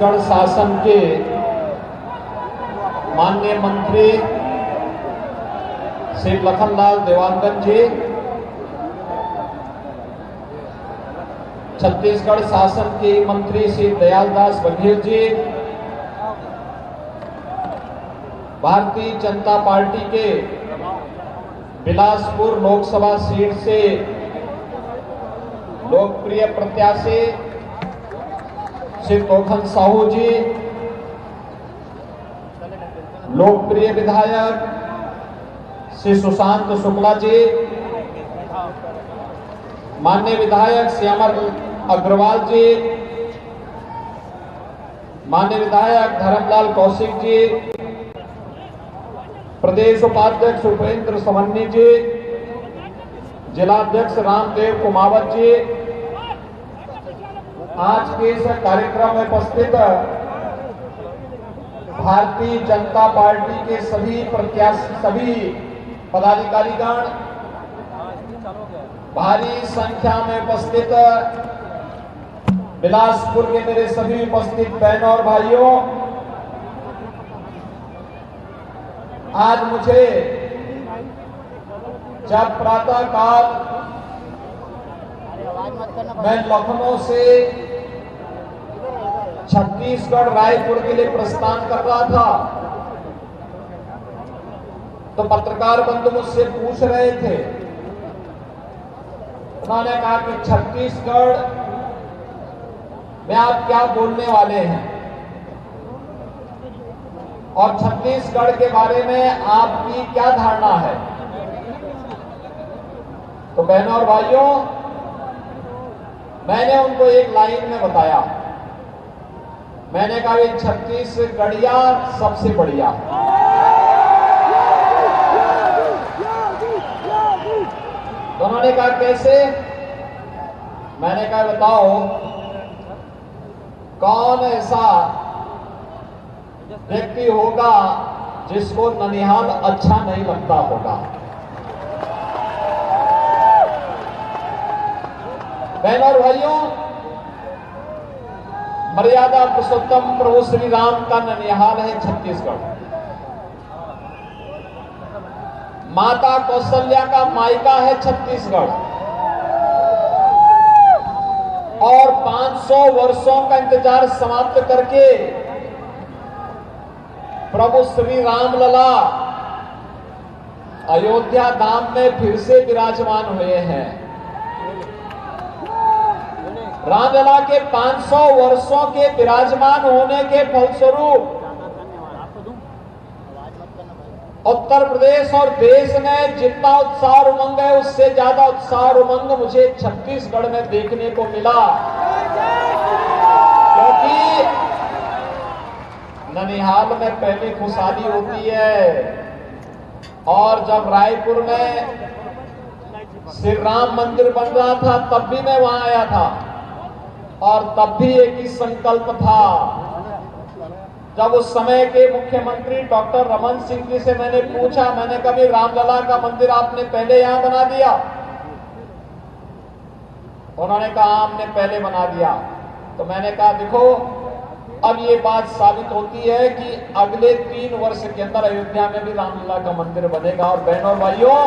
छत्तीसगढ़ शासन के माननीय मंत्री श्री लखनलाल देवांगन जी, छत्तीसगढ़ शासन के मंत्री श्री दयालदास बघेल जी, भारतीय जनता पार्टी के बिलासपुर लोकसभा सीट से लोकप्रिय प्रत्याशी श्री तोखन साहू जी, लोकप्रिय विधायक श्री सुशांत शुक्ला जी, माननीय विधायक श्यामल अग्रवाल जी, माननीय विधायक धर्मलाल कौशिक जी, प्रदेश उपाध्यक्ष उपेंद्र समन्नी जी, जिलाध्यक्ष रामदेव कुमावत जी, आज के इस कार्यक्रम में उपस्थित भारतीय जनता पार्टी के सभी प्रत्याशी, सभी पदाधिकारीगण, भारी संख्या में उपस्थित बिलासपुर के मेरे सभी उपस्थित बहनों और भाइयों, आज मुझे जब प्रातः काल मैं लखनऊ से छत्तीसगढ़ रायपुर के लिए प्रस्थान कर रहा था, तो पत्रकार बंधु मुझसे पूछ रहे थे। उन्होंने कहा कि छत्तीसगढ़ में आप क्या बोलने वाले हैं और छत्तीसगढ़ के बारे में आपकी क्या धारणा है। तो बहनों और भाइयों, मैंने उनको एक लाइन में बताया। मैंने कहा ये छत्तीसगढ़िया सबसे बढ़िया। तो उन्होंने कहा कैसे? मैंने कहा बताओ कौन ऐसा व्यक्ति होगा जिसको ननिहाल अच्छा नहीं लगता होगा। बहनों और भाइयों, मर्यादा पुरुषोत्तम प्रभु श्री राम का ननिहाल है छत्तीसगढ़। माता कौशल्या का मायका है छत्तीसगढ़ और 500 वर्षों का इंतजार समाप्त करके प्रभु श्री राम लला अयोध्या धाम में फिर से विराजमान हुए हैं। रामलला के 500 वर्षों के विराजमान होने के फलस्वरूप उत्तर प्रदेश और देश में जितना उत्साह और उमंग है, उससे ज्यादा उत्साह और उमंग मुझे छत्तीसगढ़ में देखने को मिला। क्योंकि ननिहाल में पहले खुशहाली होती है और जब रायपुर में श्री राम मंदिर बन रहा था तब भी मैं वहां आया था और तब भी एक ही संकल्प था। जब उस समय के मुख्यमंत्री डॉक्टर रमन सिंह जी से मैंने पूछा, मैंने कभी रामलला का मंदिर आपने पहले यहां बना दिया? उन्होंने कहा हमने पहले बना दिया। तो मैंने कहा देखो, अब ये बात साबित होती है कि अगले 3 वर्ष के अंदर अयोध्या में भी रामलला का मंदिर बनेगा। और बहनों और भाइयों,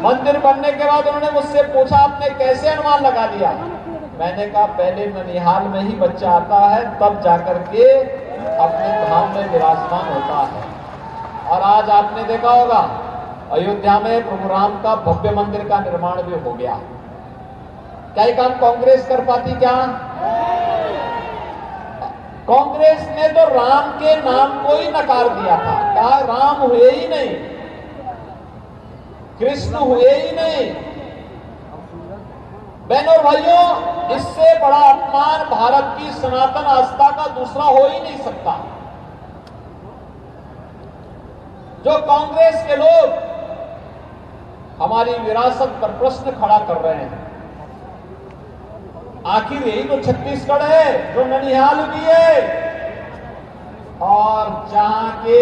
मंदिर बनने के बाद उन्होंने मुझसे पूछा आपने कैसे अनुमान लगा लिया? मैंने कहा पहले ननिहाल में ही बच्चा आता है तब जाकर के अपने धाम में विराजमान होता है। और आज आपने देखा होगा अयोध्या में प्रभु राम का भव्य मंदिर का निर्माण भी हो गया। क्या ये काम कांग्रेस कर पाती? क्या कांग्रेस ने तो राम के नाम को ही नकार दिया था, कहा राम हुए ही नहीं, कृष्ण हुए ही नहीं। बहनों और भाइयों, इससे बड़ा अपमान भारत की सनातन आस्था का दूसरा हो ही नहीं सकता। जो कांग्रेस के लोग हमारी विरासत पर प्रश्न खड़ा कर रहे हैं, आखिर यही तो छत्तीसगढ़ है जो ननिहाल भी है और जहां के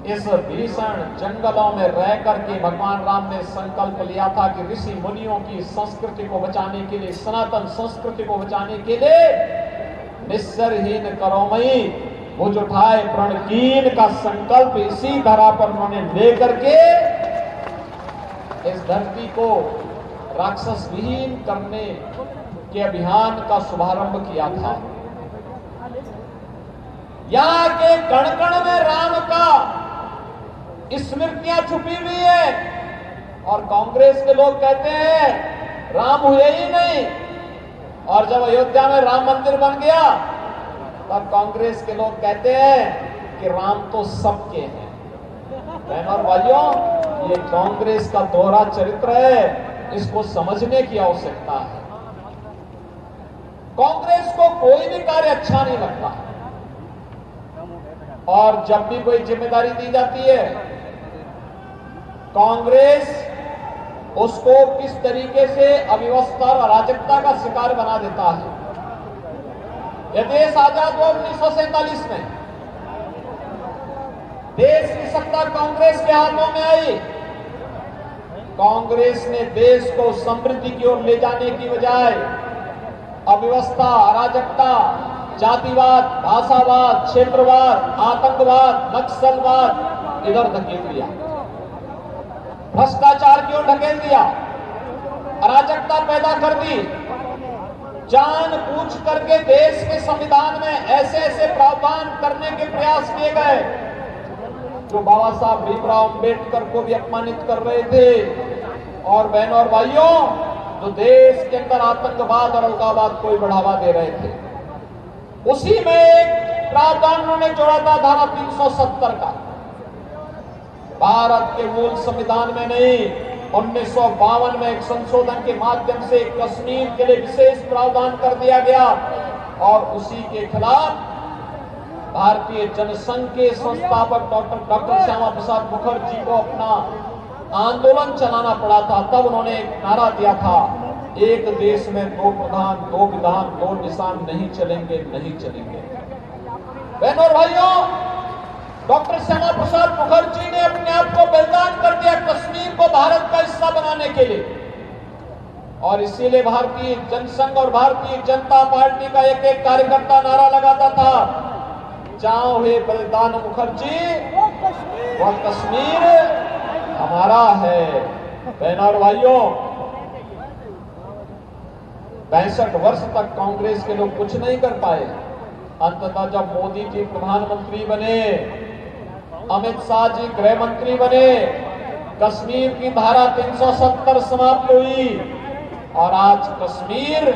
इस भीषण जंगलों में रह करके भगवान राम ने संकल्प लिया था कि ऋषि मुनियों की संस्कृति को बचाने के लिए, सनातन संस्कृति को बचाने के लिए निस्सरहीन करोमई मुझ उठाए प्रणकीन का संकल्प इसी धरा पर उन्होंने लेकर के इस धरती को राक्षस विहीन करने के अभियान का शुभारंभ किया था। यहां के कण कण में राम का स्मृतियां छुपी हुई है और कांग्रेस के लोग कहते हैं राम हुए ही नहीं। और जब अयोध्या में राम मंदिर बन गया तब कांग्रेस के लोग कहते हैं कि राम तो सबके हैं। बहनों और भाइयों, ये कांग्रेस का दोहरा चरित्र है, इसको समझने की आवश्यकता है। कांग्रेस को कोई भी कार्य अच्छा नहीं लगता और जब भी कोई जिम्मेदारी दी जाती है कांग्रेस उसको किस तरीके से अव्यवस्था और अराजकता का शिकार बना देता है। यह देश आजाद हुआ 1947 में, देश की सत्ता कांग्रेस के हाथों में आई। कांग्रेस ने देश को समृद्धि की ओर ले जाने की बजाय अव्यवस्था, अराजकता, जातिवाद, भाषावाद, क्षेत्रवाद, आतंकवाद, नक्सलवाद इधर धकेल दिया, भ्रष्टाचार की ओर ढकेल दिया, अराजकता पैदा कर दी। जानबूझ करके देश के संविधान में ऐसे ऐसे प्रावधान करने के प्रयास किए गए जो बाबा साहब भीमराव अंबेडकर को भी अपमानित कर रहे थे। और बहनों और भाइयों, जो देश के अंदर आतंकवाद और अलगाववाद को बढ़ावा दे रहे थे, उसी में एक प्रावधान उन्होंने जोड़ा था, धारा 370 का। भारत के मूल संविधान में नहीं, 1952 में एक संशोधन के माध्यम से कश्मीर के लिए विशेष प्रावधान कर दिया गया और उसी के खिलाफ भारतीय जनसंघ के संस्थापक डॉक्टर श्यामा प्रसाद मुखर्जी को अपना आंदोलन चलाना पड़ा था। तब उन्होंने एक नारा दिया था, एक देश में दो प्रधान, दो विधान, दो निशान नहीं चलेंगे, नहीं चलेंगे। बहनों और भाइयों, डॉक्टर श्यामा प्रसाद मुखर्जी ने अपने आप को बलिदान कर दिया कश्मीर को भारत का हिस्सा बनाने के लिए। और इसीलिए भारतीय जनसंघ और भारतीय जनता पार्टी का एक एक कार्यकर्ता नारा लगाता था, जहां हुए बलिदान मुखर्जी, वह कश्मीर हमारा है। बहनों और भाइयों, 65 वर्ष तक कांग्रेस के लोग कुछ नहीं कर पाए। अंततः जब मोदी जी प्रधानमंत्री बने, अमित शाह जी गृह मंत्री बने, कश्मीर की धारा 370 समाप्त हुई और आज कश्मीर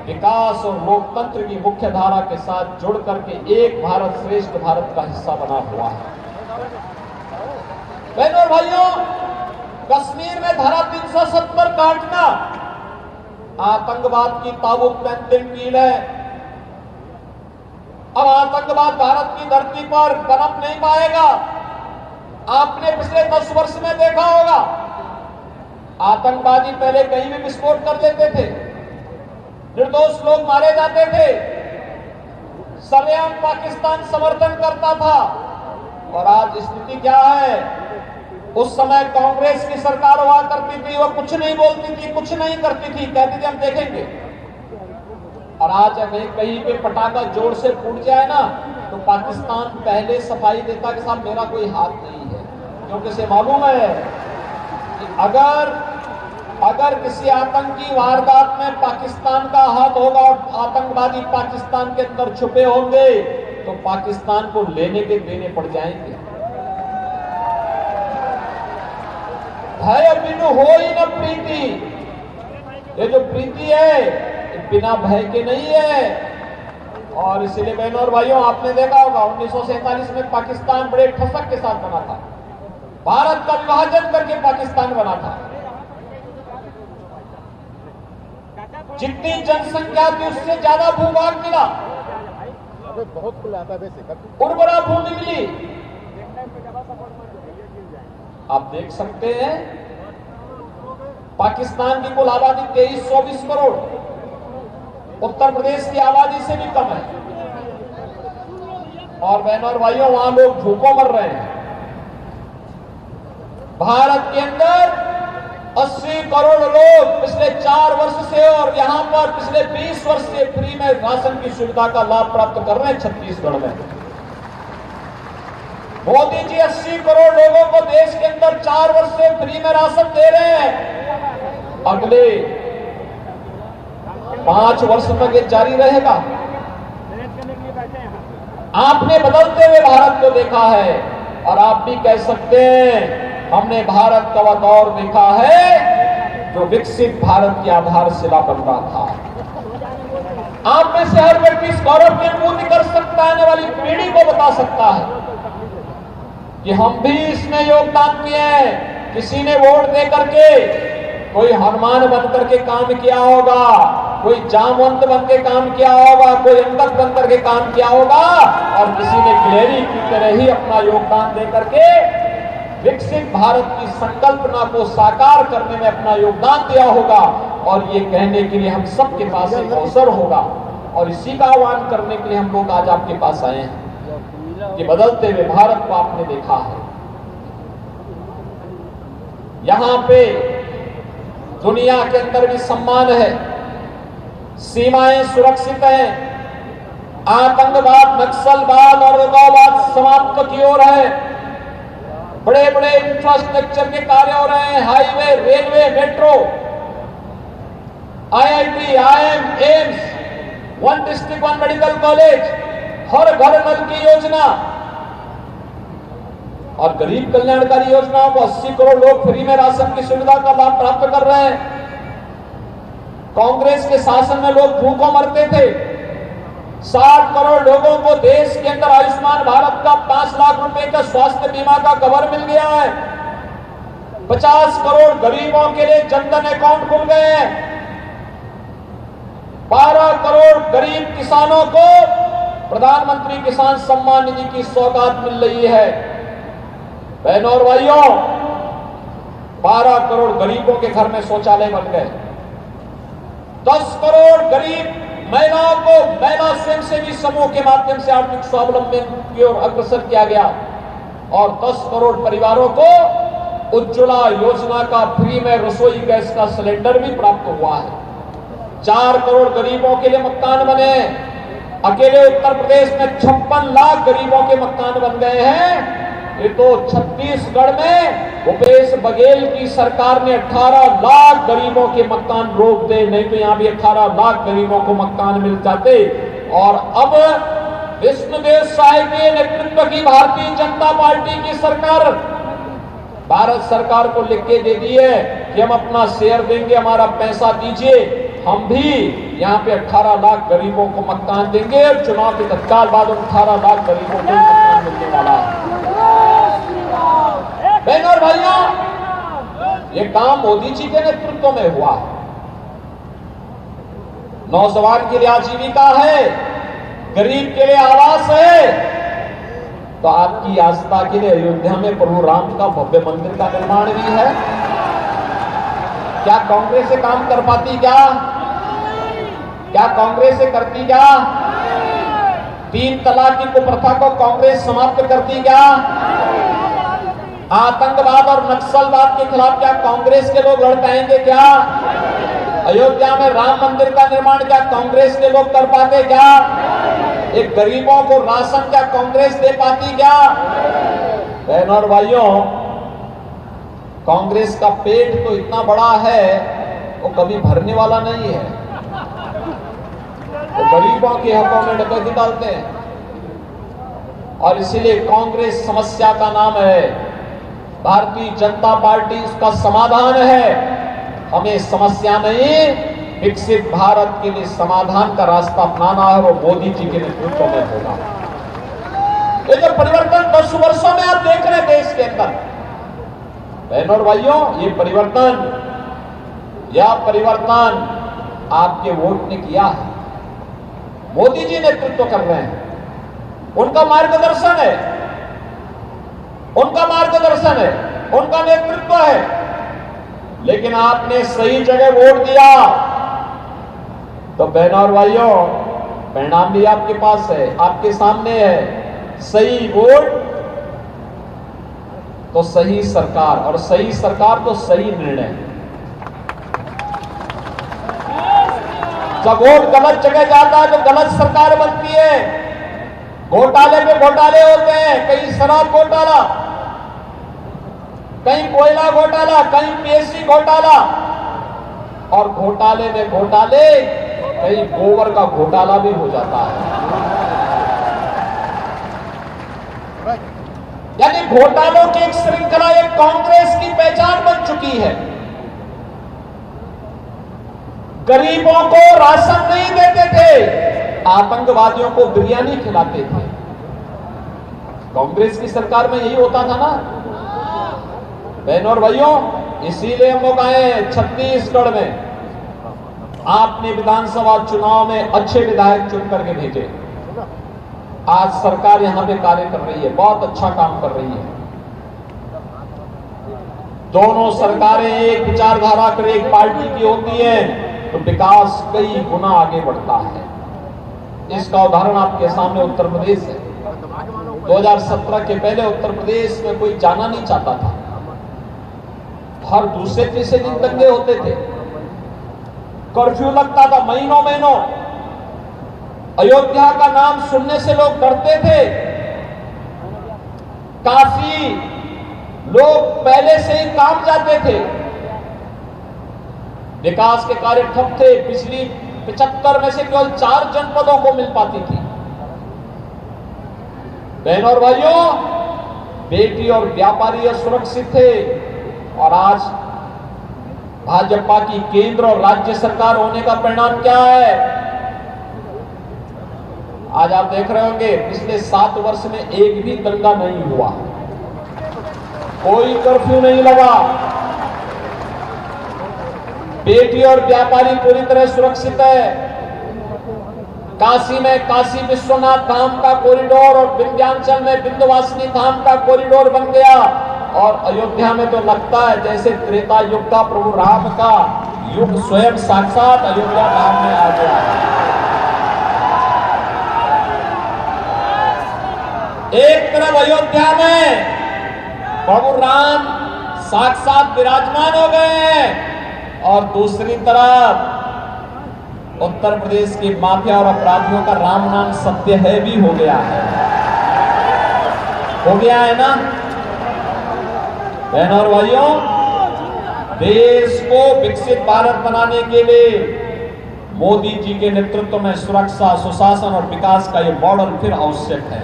विकास और लोकतंत्र की मुख्य धारा के साथ जुड़ करके एक भारत श्रेष्ठ भारत का हिस्सा बना हुआ है। बहनों और भाइयों, कश्मीर में धारा 370 काटना आतंकवाद की ताबूत में अंतिम कील है। अब आतंकवाद भारत की धरती पर पनप नहीं पाएगा। आपने पिछले 10 वर्ष में देखा होगा, आतंकवादी पहले कहीं भी विस्फोट कर देते थे, निर्दोष लोग मारे जाते थे, सरेआम पाकिस्तान समर्थन करता था। और आज स्थिति क्या है? उस समय कांग्रेस की सरकार हुआ करती थी, वह कुछ नहीं बोलती थी, कुछ नहीं करती थी, कहती थी हम देखेंगे। और आज अगर कहीं पे पटाखा जोर से फूट जाए ना, तो पाकिस्तान पहले सफाई देता कि साहब मेरा कोई हाथ नहीं है, क्योंकि इसे मालूम है कि अगर किसी आतंकी वारदात में पाकिस्तान का हाथ होगा और आतंकवादी पाकिस्तान के अंदर छुपे होंगे, तो पाकिस्तान को लेने के देने पड़ जाएंगे। भय बिनु हो ही न प्रीति, ये जो प्रीति है बिना भय के नहीं है। और इसलिए बहनों और भाइयों, आपने देखा होगा 1947 में पाकिस्तान बड़े ठसक के साथ बना था, भारत का विभाजन करके पाकिस्तान बना था। जितनी जनसंख्या थी उससे ज्यादा भूभाग मिला, बहुत उर्वरा भूमि मिली। आप देख सकते हैं पाकिस्तान की कुल आबादी 2324 करोड़, उत्तर प्रदेश की आबादी से भी कम है। और बहनों और भाइयों, वहां लोग भूखों मर रहे हैं। भारत के अंदर 80 करोड़ लोग पिछले 4 वर्ष से और यहां पर पिछले 20 वर्ष से फ्री में राशन की सुविधा का लाभ प्राप्त कर रहे हैं छत्तीसगढ़ में। मोदी जी 80 करोड़ लोगों को देश के अंदर 4 वर्ष से फ्री में राशन दे रहे हैं। अगले 5 वर्ष तक ये जारी रहेगा। आपने बदलते हुए भारत को देखा है और आप भी कह सकते हैं हमने भारत का वह दौर देखा है जो विकसित भारत की आधारशिला बन रहा था। आप में से हर व्यक्ति इस गौरव की अनुभूति कर सकता है, आने वाली पीढ़ी को बता सकता है कि हम भी इसमें योगदान दिए हैं। किसी ने वोट दे करके कोई हनुमान बन करके काम किया होगा, कोई जामवंत बन के काम किया होगा, कोई अंगद बन करके काम किया होगा और किसी ने गिलहरी की तरह ही अपना योगदान दे करके विकसित भारत की संकल्पना को साकार करने में अपना योगदान दिया होगा। और ये कहने के लिए हम सबके पास एक अवसर होगा और इसी का आह्वान करने के लिए हम लोग आज आपके पास आए हैं कि बदलते हुए भारत को आपने देखा है। यहां पे दुनिया के अंदर भी सम्मान है, सीमाएं सुरक्षित हैं, आतंकवाद, नक्सलवाद और उग्रवाद समाप्त की ओर है, बड़े बड़े इंफ्रास्ट्रक्चर के कार्य हो रहे हैं, highway, railway, metro, IIT, IIM, AIIMS, one district one medical college, हर घर नल की योजना और गरीब कल्याणकारी योजनाओं को 80 करोड़ लोग फ्री में राशन की सुविधा का लाभ प्राप्त कर रहे हैं। कांग्रेस के शासन में लोग भूखों मरते थे। 60 करोड़ लोगों को देश के अंदर आयुष्मान भारत का 5 लाख रुपए का स्वास्थ्य बीमा का कवर मिल गया है। 50 करोड़ गरीबों के लिए जनधन अकाउंट खुल गए हैं। 12 करोड़ गरीब किसानों को प्रधानमंत्री किसान सम्मान निधि की सौगात मिल रही है। बहनों और भाइयों, 12 करोड़ गरीबों के घर में शौचालय बन गए। 10 करोड़ गरीब महिलाओं को महिला स्वयंसेवी समूह के माध्यम से आर्थिक स्वावलंबन की ओर अग्रसर किया गया और 10 करोड़ परिवारों को उज्ज्वला योजना का फ्री में रसोई गैस का सिलेंडर भी प्राप्त हुआ है। 4 करोड़ गरीबों के लिए मकान बने। अकेले उत्तर प्रदेश में 56 लाख गरीबों के मकान बन गए हैं। ये तो छत्तीसगढ़ में भूपेश बघेल की सरकार ने 18 लाख गरीबों के मकान रोक दे, नहीं तो यहां भी 18 लाख गरीबों को मकान मिल जाते। और अब विष्णुदेव साय के नेतृत्व की भारतीय जनता पार्टी की सरकार भारत सरकार को लिख के दे दी है कि हम अपना शेयर देंगे, हमारा पैसा दीजिए, हम भी यहाँ पे 18 लाख गरीबों को मकान देंगे और चुनाव के तत्काल बाद 18 लाख गरीबों को मकान मिलने वाला है। बहनों और भाइयों, ये काम मोदी जी के नेतृत्व में हुआ है। नौजवान के लिए आजीविका है, गरीब के लिए आवास है। तो आपकी आस्था के लिए अयोध्या में प्रभु राम का भव्य मंदिर का निर्माण भी है। क्या कांग्रेस से काम कर पाती? क्या कांग्रेस से करती? क्या 3 तलाक की कुप्रथा को कांग्रेस समाप्त करती? क्या आतंकवाद और नक्सलवाद के खिलाफ क्या कांग्रेस के लोग लड़ पाएंगे? क्या अयोध्या में राम मंदिर का निर्माण क्या कांग्रेस के लोग कर पाते? क्या एक गरीबों को राशन क्या कांग्रेस दे पाती? क्या बहनों और भाइयों, कांग्रेस का पेट तो इतना बड़ा है वो कभी भरने वाला नहीं है। वो गरीबों के हकों में डकैती डालते हैं और इसीलिए कांग्रेस समस्या का नाम है, भारतीय जनता पार्टी उसका समाधान है। हमें समस्या नहीं, विकसित भारत के लिए समाधान का रास्ता अपनाना है, वो मोदी जी के नेतृत्व में होगा। ये जो परिवर्तन 10 वर्षों में आप देख रहे हैं देश के अंदर, बहनों और भाइयों, ये परिवर्तन आपके वोट ने किया है। मोदी जी नेतृत्व कर रहे हैं, उनका मार्गदर्शन है, उनका नेतृत्व है। लेकिन आपने सही जगह वोट दिया तो बहनों और भाइयों, परिणाम भी आपके पास है, आपके सामने है। सही वोट तो सही सरकार, और सही सरकार तो सही निर्णय। जब वोट गलत जगह जाता है तो गलत सरकार बनती है। घोटाले पे घोटाले होते हैं, कहीं शराब घोटाला, कहीं कोयला घोटाला, कहीं पीएससी घोटाला, और घोटाले में घोटाले कहीं गोबर का घोटाला भी हो जाता है। यानी घोटालों की एक श्रृंखला एक कांग्रेस की पहचान बन चुकी है। गरीबों को राशन नहीं देते थे, आतंकवादियों को बिरयानी खिलाते थे। कांग्रेस की सरकार में यही होता था ना बहनों और भाइयों। इसीलिए हम लोग आए छत्तीसगढ़ में, आपने विधानसभा चुनाव में अच्छे विधायक चुन करके भेजे। आज सरकार यहां पे कार्य कर रही है, बहुत अच्छा काम कर रही है। दोनों सरकारें एक विचारधारा कर एक पार्टी की होती है तो विकास कई गुना आगे बढ़ता है। इसका उदाहरण आपके सामने उत्तर प्रदेश है। 2017 के पहले उत्तर प्रदेश में कोई जाना नहीं चाहता था। हर दूसरे तीसरे दिन दंगे होते थे, कर्फ्यू लगता था महीनों महीनों। अयोध्या का नाम सुनने से लोग डरते थे। काशी लोग पहले से ही काम जाते थे। विकास के कार्य ठप थे। पिछली 75 में से केवल 4 जनपदों को मिल पाती थी। बहनों और भाइयों, बेटी और व्यापारी सुरक्षित थे। और आज भाजपा की केंद्र और राज्य सरकार होने का परिणाम क्या है? आज आप देख रहे होंगे पिछले 7 वर्ष में एक भी दंगा नहीं हुआ, कोई कर्फ्यू नहीं लगा, बेटी और व्यापारी पूरी तरह सुरक्षित है। काशी में काशी विश्वनाथ धाम का कॉरिडोर और विंध्याचल में विंध्यवासिनी धाम का कॉरिडोर बन गया। और अयोध्या में तो लगता है जैसे त्रेता युग का प्रभु राम का युग स्वयं साक्षात अयोध्या धाम में आ गया है। एक तरफ अयोध्या में प्रभु राम साक्षात विराजमान हो गए हैं और दूसरी तरफ उत्तर प्रदेश के माफिया और अपराधियों का राम नाम सत्य है भी हो गया है ना बहनों और भाइयों। देश को विकसित भारत बनाने के लिए मोदी जी के नेतृत्व में सुरक्षा, सुशासन और विकास का ये मॉडल फिर आवश्यक है।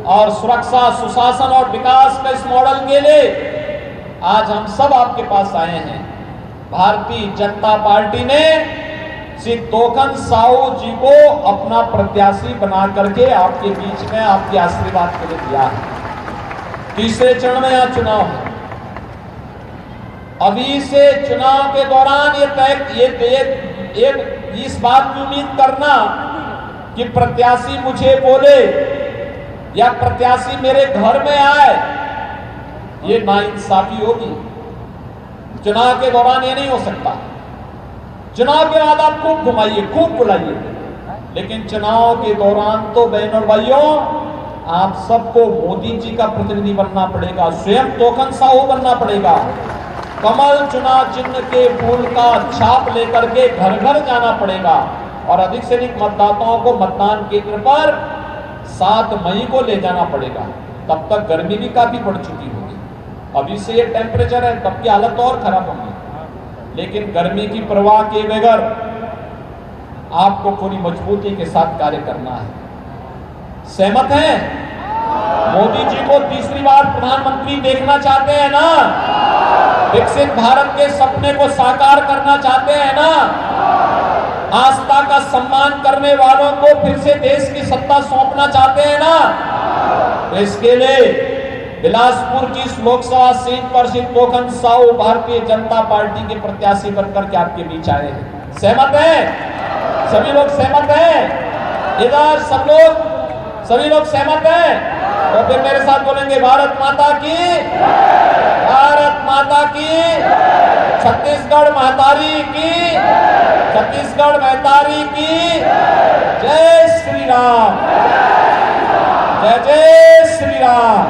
और सुरक्षा, सुशासन और विकास का इस मॉडल के लिए आज हम सब आपके पास आए हैं। भारतीय जनता पार्टी ने श्री तोखन साहू जी को अपना प्रत्याशी बना करके आपके बीच में आपके आशीर्वाद के लिए दिया है। तीसरे चरण में यहां चुनाव है। अभी से चुनाव के दौरान ये इस बात की उम्मीद करना कि प्रत्याशी मुझे बोले या प्रत्याशी मेरे घर में आए, ये नाइंसाफी होगी। चुनाव के दौरान ये नहीं हो सकता। चुनाव के बाद आप खूब घुमाइए, खूब बुलाइए, लेकिन चुनाव के दौरान तो बहनों भाइयों आप सबको मोदी जी का प्रतिनिधि बनना पड़ेगा, स्वयं तोखन साहू बनना पड़ेगा। कमल चुनाव चिन्ह के फूल का छाप लेकर के घर घर जाना पड़ेगा और अधिक से अधिक मतदाताओं को मतदान केंद्र पर 7 मई को ले जाना पड़ेगा। तब तक गर्मी भी काफी बढ़ चुकी होगी। अभी से ये टेम्परेचर है, तब की हालत और खराब होगी। लेकिन गर्मी की परवाह किए बगैर आपको पूरी मजबूती के साथ कार्य करना है। सहमत हैं? मोदी जी को तीसरी बार प्रधानमंत्री देखना चाहते हैं ना? विकसित भारत के सपने को साकार करना चाहते हैं ना? आस्था का सम्मान करने वालों को फिर से देश की सत्ता सौंपना चाहते हैं ना? तो इसके लिए बिलासपुर की लोकसभा सीट पर श्री तोखन साहू भारतीय जनता पार्टी के प्रत्याशी बनकर के आपके बीच आए हैं। सहमत हैं? सभी लोग सहमत हैं? इधर सभी लोग सहमत हैं? तो फिर मेरे साथ बोलेंगे भारत माता की, भारत माता की, छत्तीसगढ़ महतारी की, छत्तीसगढ़ महतारी की। जय श्री राम, जय जय श्री राम।